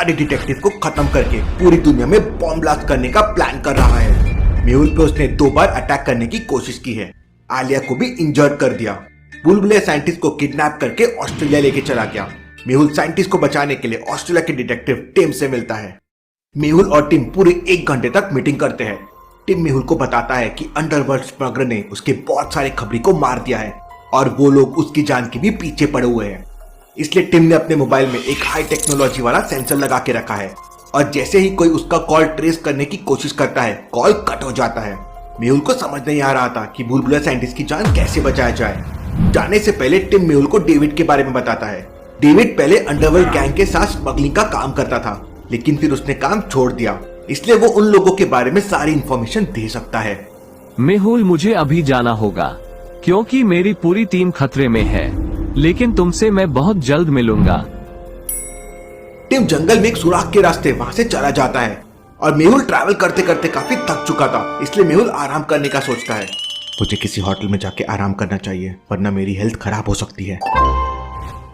सारे डिटेक्टिव को खत्म करके पूरी दुनिया में बॉम्ब ब्लास्ट करने का प्लान कर रहा है। मेहुल पे उसने 2 बार अटैक करने की कोशिश की है। आलिया को भी इंजर्ड कर दिया। बुलबुले साइंटिस्ट को किडनैप करके ऑस्ट्रेलिया लेके चला गया। मेहुल साइंटिस्ट को बचाने के लिए ऑस्ट्रेलिया के डिटेक्टिव टिम से मिलता है। मेहुल और टिम पूरे 1 घंटे तक मीटिंग करते हैं। टिम मेहुल को बताता है कि अंडरवर्ल्ड स्मगलर ने उसके बहुत सारे खबरी को मार दिया है और वो लोग उसकी जान के भी पीछे पड़े हुए हैं। इसलिए टिम ने अपने मोबाइल में एक हाई टेक्नोलॉजी वाला सेंसर लगा के रखा है और जैसे ही कोई उसका कॉल ट्रेस करने की कोशिश करता है, कॉल कट हो जाता है। मेहुल को समझ नहीं आ रहा था कि बुलबुला साइंटिस्ट की जान कैसे बचाया जाए। जाने से पहले टिम मेहुल को डेविड के बारे में बताता है। डेविड पहले अंडरवर्ल्ड गैंग के साथ स्मगलिंग का काम करता था, लेकिन फिर उसने काम छोड़ दिया, इसलिए वो उन लोगों के बारे में सारी इंफॉर्मेशन दे सकता है। मेहुल, मुझे अभी जाना होगा क्योंकि मेरी पूरी टीम खतरे में है, लेकिन तुमसे मैं बहुत जल्द मिलूंगा। टिम जंगल में एक सुराग के रास्ते वहां से चला जाता है और मेहुल ट्रैवल करते करते काफी थक चुका था, इसलिए मेहुल आराम करने का सोचता है। मुझे किसी होटल में जाके आराम करना चाहिए, वरना मेरी हेल्थ खराब हो सकती है।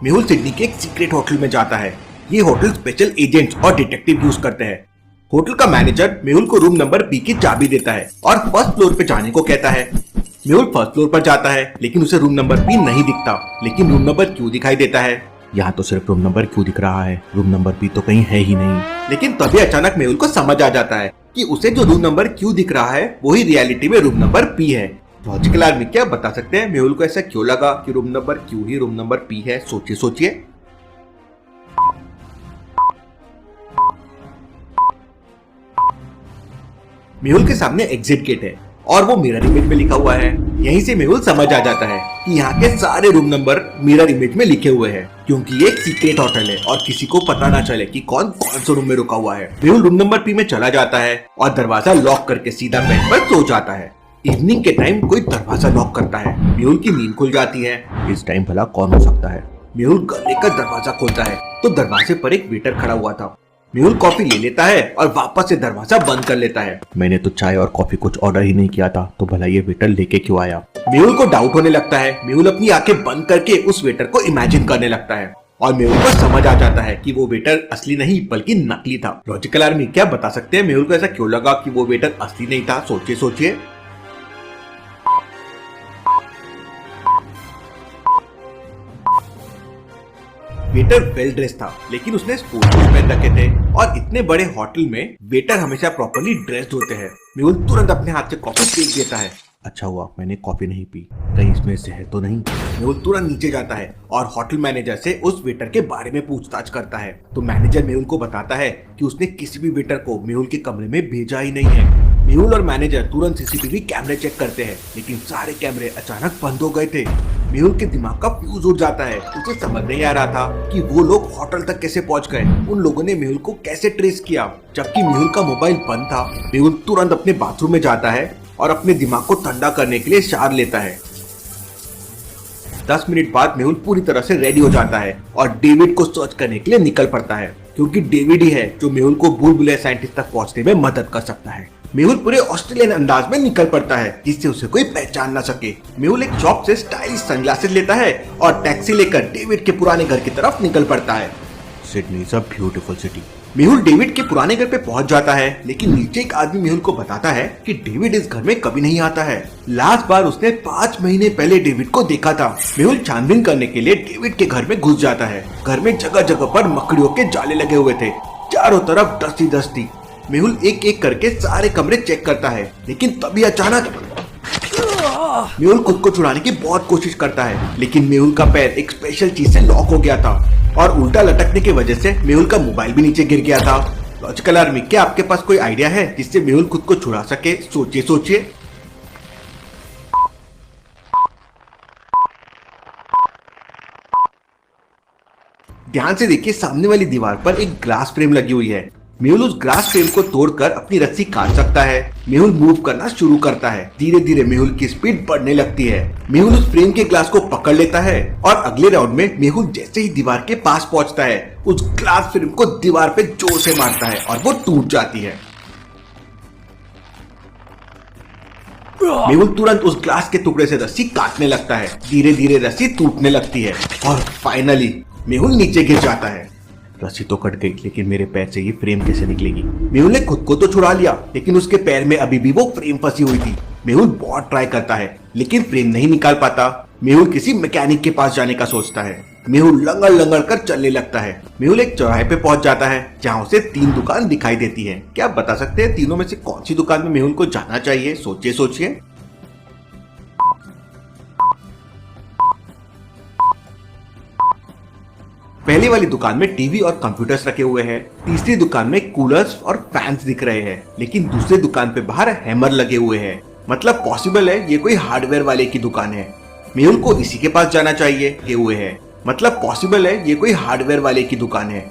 मेहुल सिडनी के एक सीक्रेट होटल में जाता है। ये होटल स्पेशल एजेंट्स और डिटेक्टिव यूज करते हैं। होटल का मैनेजर मेहुल को रूम नंबर बी की चाबी देता है और फर्स्ट फ्लोर पे जाने को कहता है। मेहुल फर्स्ट फ्लोर पर जाता है, लेकिन उसे रूम नंबर बी नहीं दिखता, लेकिन रूम नंबर क्यू दिखाई देता है। यहाँ तो सिर्फ रूम नंबर क्यू दिख रहा है, रूम नंबर बी तो कहीं है ही नहीं। लेकिन तभी अचानक मेहुल को समझ आ जाता है कि उसे जो रूम नंबर क्यू दिख रहा है वही रियलिटी में रूम नंबर पी है। लॉजिकल आदमी क्या बता सकते हैं मेहुल को ऐसा क्यों लगा कि रूम नंबर क्यू ही रूम नंबर पी है? सोचिए सोचिए। मेहुल के सामने एग्जिट गेट है और वो मिरर इमेज में लिखा हुआ है। यहीं से मेहुल समझ आ जाता है कि यहाँ के सारे रूम नंबर मिरर इमेज में लिखे हुए हैं, क्योंकि ये एक सीक्रेट होटल है और किसी को पता ना चले कि कौन कौन से रूम में रुका हुआ है। मेहुल रूम नंबर पी में चला जाता है और दरवाजा लॉक करके सीधा बेड पर सो जाता है। इवनिंग के टाइम कोई दरवाजा लॉक करता है। मेहुल की नींद खुल जाती है। इस टाइम भला कौन हो सकता है? मेहुल गले का दरवाजा खोलता है तो दरवाजे पर एक वेटर खड़ा हुआ था। मेहुल कॉफी ले लेता है और वापस से दरवाजा बंद कर लेता है। मैंने तो चाय और कॉफी कुछ ऑर्डर ही नहीं किया था, तो भला ये वेटर लेके क्यों आया? मेहुल को डाउट होने लगता है। मेहुल अपनी आंखें बंद करके उस वेटर को इमेजिन करने लगता है और मेहुल को समझ आ जाता है कि वो वेटर असली नहीं बल्कि नकली था। लॉजिकल आर्मी क्या बता सकते हैं मेहुल को ऐसा क्यों लगा कि वो वेटर असली नहीं था? सोचिए सोचिए। वेटर वेल ड्रेस था, लेकिन उसने स्पोर्ट्स शूज पहन रखे थे और इतने बड़े होटल में वेटर हमेशा प्रॉपर्ली ड्रेस्ड होते हैं। मेहुल तुरंत अपने हाथ से कॉफी फेंक देता है। अच्छा हुआ मैंने कॉफी नहीं पी, कहीं इसमें जहर तो नहीं। मेहुल तुरंत नीचे जाता है और होटल मैनेजर से उस वेटर के बारे में पूछताछ करता है। तो मैनेजर मेहुल को बताता है कि उसने किसी भी वेटर को मेहुल के कमरे में भेजा ही नहीं है। मेहुल और मैनेजर तुरंत सीसीटीवी कैमरे चेक करते हैं, लेकिन सारे कैमरे अचानक बंद हो गए थे। मेहुल के दिमाग का फ्यूज उड़ जाता है। उसे समझ नहीं आ रहा था कि वो लोग होटल तक कैसे पहुंच गए, उन लोगों ने मेहुल को कैसे ट्रेस किया, जबकि मेहुल का मोबाइल बंद था। मेहुल तुरंत अपने बाथरूम में जाता है और अपने दिमाग को ठंडा करने के लिए शावर लेता है। 10 मिनट बाद मेहुल पूरी तरह से रेडी हो जाता है और डेविड को सर्च करने के लिए निकल पड़ता है, क्योंकि डेविड ही है जो मेहुल को बुलबुले साइंटिस्ट तक पहुंचने में मदद कर सकता है। मेहुल पूरे ऑस्ट्रेलियन अंदाज में निकल पड़ता है, जिससे उसे कोई पहचान ना सके। मेहुल एक शॉप से स्टाइलिश सनग्लासेस लेता है और टैक्सी लेकर डेविड के पुराने घर की तरफ निकल पड़ता है। Sydney is a beautiful city. Mehul David के पुराने घर पे पहुंच जाता है, लेकिन नीचे एक आदमी मेहुल को बताता है कि डेविड इस घर में कभी नहीं आता है। लास्ट बार उसने 5 महीने पहले डेविड को देखा था। मेहुल छानबीन करने के लिए डेविड के घर में घुस जाता है। घर में जगह जगह पर मकड़ियों के जाले लगे हुए थे, चारों तरफ डस्ती डस्ती। मेहुल एक एक करके सारे कमरे चेक करता है, लेकिन तभी अचानक मेहुल खुद को छुड़ाने की बहुत कोशिश करता है, लेकिन मेहुल का पैर एक स्पेशल चीज से लॉक हो गया था और उल्टा लटकने की वजह से मेहुल का मोबाइल भी नीचे गिर गया था। लॉजिकल आर्मी क्या आपके पास कोई आइडिया है जिससे मेहुल खुद को छुड़ा सके? सोचिए सोचिए। ध्यान से देखिए, सामने वाली दीवार पर एक ग्लास फ्रेम लगी हुई है। मेहुल उस ग्लास फ्रेम को तोड़कर अपनी रस्सी काट सकता है। मेहुल मूव करना शुरू करता है। धीरे धीरे मेहुल की स्पीड बढ़ने लगती है। मेहुल उस फ्रेम के ग्लास को पकड़ लेता है और अगले राउंड में मेहुल जैसे ही दीवार के पास पहुंचता है, उस ग्लास फ्रेम को दीवार पे जोर से मारता है और वो टूट जाती है। मेहुल तुरंत उस ग्लास के टुकड़े से रस्सी काटने लगता है। धीरे धीरे रस्सी टूटने लगती है और फाइनली मेहुल नीचे गिर जाता है। रस्सी तो कट गई, लेकिन मेरे पैर से ये फ्रेम कैसे निकलेगी? मेहुल ने खुद को तो छुड़ा लिया, लेकिन उसके पैर में अभी भी वो फ्रेम फंसी हुई थी। मेहुल बहुत ट्राई करता है, लेकिन फ्रेम नहीं निकाल पाता। मेहुल किसी मैकेनिक के पास जाने का सोचता है। मेहुल लंगड़ लंगड़ कर चलने लगता है। मेहुल एक चौराहे पे पहुंच जाता है, जहाँ उसे 3 दुकान दिखाई देती है। क्या आप बता सकते हैं तीनों में से कौन सी दुकान में मेहुल को जाना चाहिए? सोचिए सोचिए। पहली वाली दुकान में टीवी और कंप्यूटर्स रखे हुए हैं। तीसरी दुकान में कूलर्स और फैंस दिख रहे हैं, लेकिन दूसरी दुकान पे बाहर हैमर लगे हुए हैं। मतलब पॉसिबल है ये कोई हार्डवेयर वाले की दुकान है। मेहुल को इसी के पास जाना चाहिए। ये हुए हैं, मतलब पॉसिबल है ये कोई हार्डवेयर वाले की दुकान है।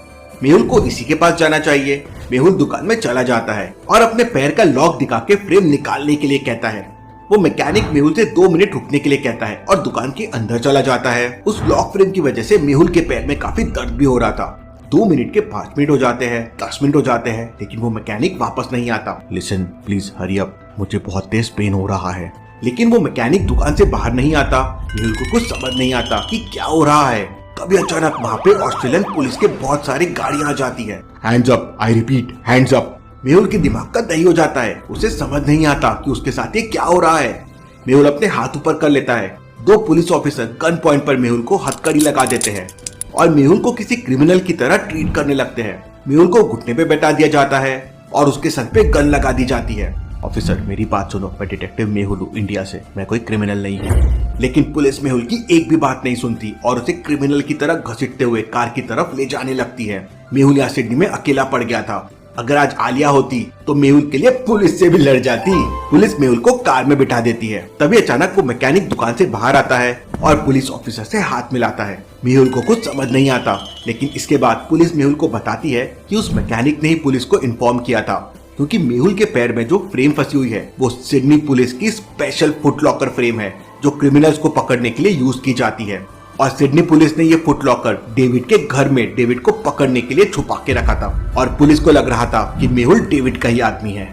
मेहुल को इसी के पास जाना चाहिए। मेहुल दुकान में चला जाता है और अपने पैर का लॉक दिखा के फ्रेम निकालने के लिए कहता है। वो मैकेनिक मेहुल से 2 मिनट रुकने के लिए कहता है और दुकान के अंदर चला जाता है। उस लॉक फ्रेम की वजह से मेहुल के पैर में काफी दर्द भी हो रहा था। 2 मिनट के 5 मिनट हो जाते हैं, 10 मिनट हो जाते हैं, लेकिन वो मैकेनिक वापस नहीं आता। लिसन प्लीज हरी अप, मुझे बहुत तेज पेन हो रहा है। लेकिन वो मैकेनिक दुकान से बाहर नहीं आता। मेहुल को कुछ समझ नहीं आता कि क्या हो रहा है। तभी अचानक वहाँ पे ऑस्ट्रेलियन पुलिस के बहुत सारी गाड़ियां आ जाती है। Hands up, I repeat hands up. Mehul के दिमाग का दही हो जाता है। उसे समझ नहीं आता कि उसके साथ ये क्या हो रहा है। मेहुल अपने हाथ ऊपर कर लेता है। 2 पुलिस ऑफिसर गन पॉइंट पर मेहुल को हथकड़ी लगा देते हैं और मेहुल को किसी क्रिमिनल की तरह ट्रीट करने लगते हैं। मेहुल को घुटने पे बैठा दिया जाता है और उसके सर पे गन लगा दी जाती है। ऑफिसर मेरी बात सुनो, मैं डिटेक्टिव मेहुल हूँ, इंडिया से। मैं कोई क्रिमिनल नहीं हूँ। लेकिन पुलिस मेहुल की एक भी बात नहीं सुनती और उसे क्रिमिनल की तरह घसीटते हुए कार की तरफ ले जाने लगती है। मेहुल यहाँ सिडनी में अकेला पड़ गया था। अगर आज आलिया होती तो मेहुल के लिए पुलिस से भी लड़ जाती। पुलिस मेहुल को कार में बिठा देती है। तभी अचानक वो मैकेनिक दुकान से बाहर आता है और पुलिस ऑफिसर से हाथ मिलाता है। मेहुल को कुछ समझ नहीं आता, लेकिन इसके बाद पुलिस मेहुल को बताती है कि उस मैकेनिक ने ही पुलिस को इन्फॉर्म किया था, क्योंकि मेहुल के पैर में जो फ्रेम फंसी हुई है वो सिडनी पुलिस की स्पेशल फुट लॉकर फ्रेम है, जो क्रिमिनल्स को पकड़ने के लिए यूज की जाती है। और सिडनी पुलिस ने ये फुट लॉकर डेविड के घर में डेविड को पकड़ने के लिए छुपा के रखा था और पुलिस को लग रहा था कि मेहुल डेविड का ही आदमी है।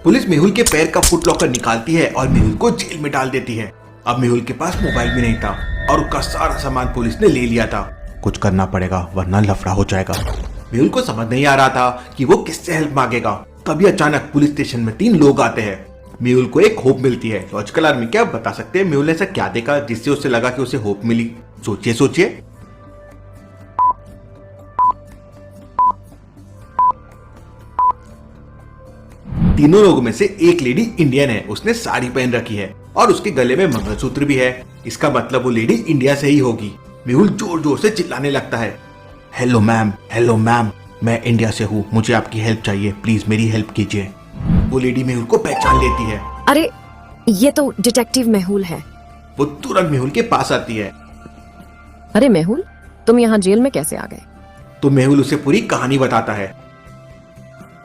पुलिस मेहुल के पैर का फुट लॉकर निकालती है और मेहुल को जेल में डाल देती है। अब मेहुल के पास मोबाइल भी नहीं था और उसका सारा सामान पुलिस ने ले लिया था। कुछ करना पड़ेगा वरना लफड़ा हो जाएगा। मेहुल को समझ नहीं आ रहा था कि वो किससे हेल्प मांगेगा। तभी अचानक पुलिस स्टेशन में 3 लोग आते हैं। मेहुल को एक होप मिलती है। लॉजिकल आर्मी, क्या आप बता सकते हैं मेहुल ने ऐसा क्या देखा जिससे उसे लगा कि उसे होप मिली? सोचिए सोचिए। तीनों लोगों में से एक लेडी इंडियन है। उसने साड़ी पहन रखी है और उसके गले में मंगलसूत्र भी है। इसका मतलब वो लेडी इंडिया से ही होगी। मेहुल जोर जोर से चिल्लाने लगता है, हेलो मैम, मैं इंडिया से हूँ, मुझे आपकी हेल्प चाहिए, प्लीज मेरी हेल्प कीजिए। वो लेडी मेहुल को पहचान लेती है। अरे ये तो डिटेक्टिव मेहुल है। वो तुरंत मेहुल के पास आती है। अरे मेहुल, तुम यहाँ जेल में कैसे आ गए? तो मेहुल उसे पूरी कहानी बताता है।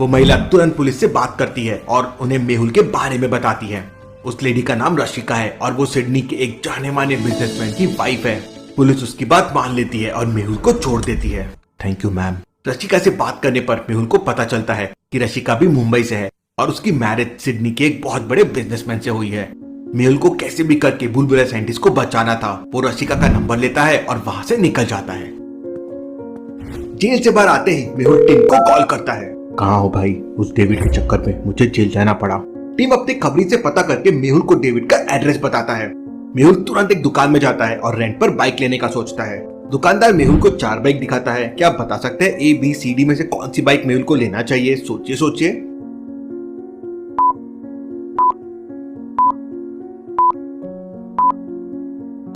वो महिला तुरंत पुलिस से बात करती है और उन्हें मेहुल के बारे में बताती है। उस लेडी का नाम रशिका है और वो सिडनी के एक जाने माने बिजनेसमैन की वाइफ है। पुलिस उसकी बात मान लेती है और मेहुल को छोड़ देती है। Thank you ma'am. रशिका से बात करने पर मेहुल को पता चलता है कि रशिका भी मुंबई से है और उसकी मैरिज सिडनी के एक बहुत बड़े बिजनेसमैन से हुई है। मेहुल को कैसे भी करके बुलबुला साइंटिस्ट को बचाना था। वो रशिका का नंबर लेता है और वहां से निकल जाता है। जेल से बाहर आते ही मेहुल टिम को कॉल करता है। कहाँ हो भाई? उस डेविड के चक्कर में मुझे जेल जाना पड़ा। टिम अपनी खबरी से पता करके मेहुल को डेविड का एड्रेस बताता है। मेहुल तुरंत एक दुकान में जाता है और रेंट पर बाइक लेने का सोचता है। दुकानदार मेहुल को 4 बाइक दिखाता है। क्या आप बता सकते हैं A, B, C, D में से कौन सी बाइक मेहुल को लेना चाहिए? सोचिए सोचिए।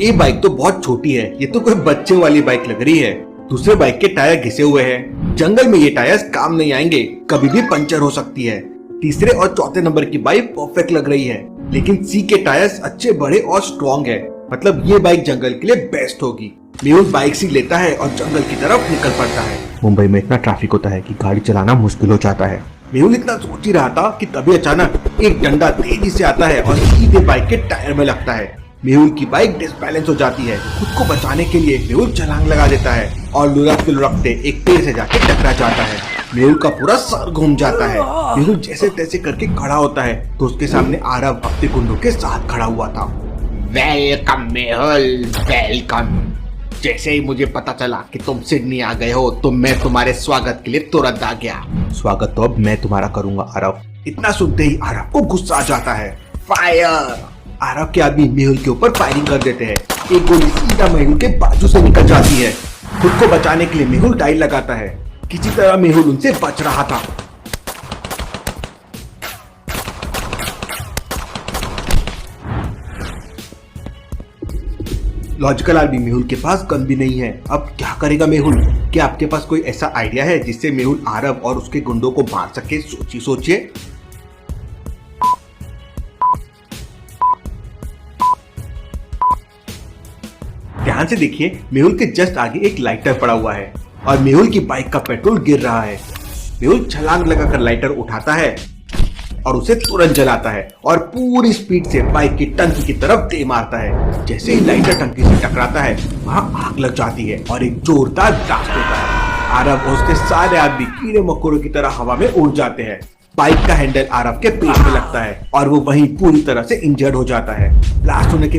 ये बाइक तो बहुत छोटी है, ये तो कोई बच्चे वाली बाइक लग रही है। दूसरे बाइक के टायर घिसे हुए हैं। जंगल में ये टायर्स काम नहीं आएंगे, कभी भी पंचर हो सकती है। तीसरे और चौथे नंबर की बाइक परफेक्ट लग रही है, लेकिन सी के टायर्स अच्छे बड़े और स्ट्रॉन्ग है। मतलब ये बाइक जंगल के लिए बेस्ट होगी। मेहुल बाइक सी लेता है और जंगल की तरफ निकल पड़ता है। मुंबई में इतना ट्रैफिक होता है कि गाड़ी चलाना मुश्किल हो जाता है। मेहुल इतना सोच ही रहा था कि तभी अचानक एक डंडा तेजी से आता है और सीधे बाइक के टायर में लगता है। मेहुल की बाइक डिसबैलेंस हो जाती है। खुद को बचाने के लिए मेहुल छलांग लगा देता है और लुढ़कते एक पेड़ से जाके टकरा जाता है। मेहुल का पूरा सर घूम जाता है। मेहुल जैसे तैसे करके खड़ा होता है तो उसके सामने आरव अपने गुंडों के साथ खड़ा हुआ था। Welcome Mehul, welcome. जैसे ही मुझे पता चला कि तुम सिडनी आ गए हो तो मैं तुम्हारे स्वागत के लिए तुरंत आ गया। स्वागत तो अब मैं तुम्हारा करूंगा आरव। इतना सुनते ही आरव को गुस्सा आ जाता है। फायर! आरव के आदमी मेहुल के ऊपर फायरिंग कर देते हैं। एक गोली सीधा मेहुल के बाजू से निकल जाती है। खुद को बचाने के लिए मेहुल डाइल लगाता है। किसी तरह मेहुल उनसे बच रहा था। लॉजिकल आदमी मेहुल के पास गन भी नहीं है। अब क्या करेगा मेहुल? क्या आपके पास कोई ऐसा आइडिया है जिससे मेहुल आरव और उसके गुंडों को मार सके? सोचिए। ध्यान से देखिए, मेहुल के जस्ट आगे एक लाइटर पड़ा हुआ है और मेहुल की बाइक का पेट्रोल गिर रहा है। मेहुल छलांग लगाकर लाइटर उठाता है और उसे तुरंत जलाता है और पूरी स्पीड से बाइक की टंकी की तरफ दे मारता है। जैसे ही लाइटर टंकी से टकराता है वहां आग लग जाती है और एक जोरदार ब्लास्ट होता है। आरव और उसके सारे आदमी कीड़े मकोड़ों की तरह हवा में उड़ जाते हैं। बाइक का हैंडल आरव के पेट में लगता है और वो वहीं पूरी तरह से इंजर्ड हो जाता है। ब्लास्ट होने के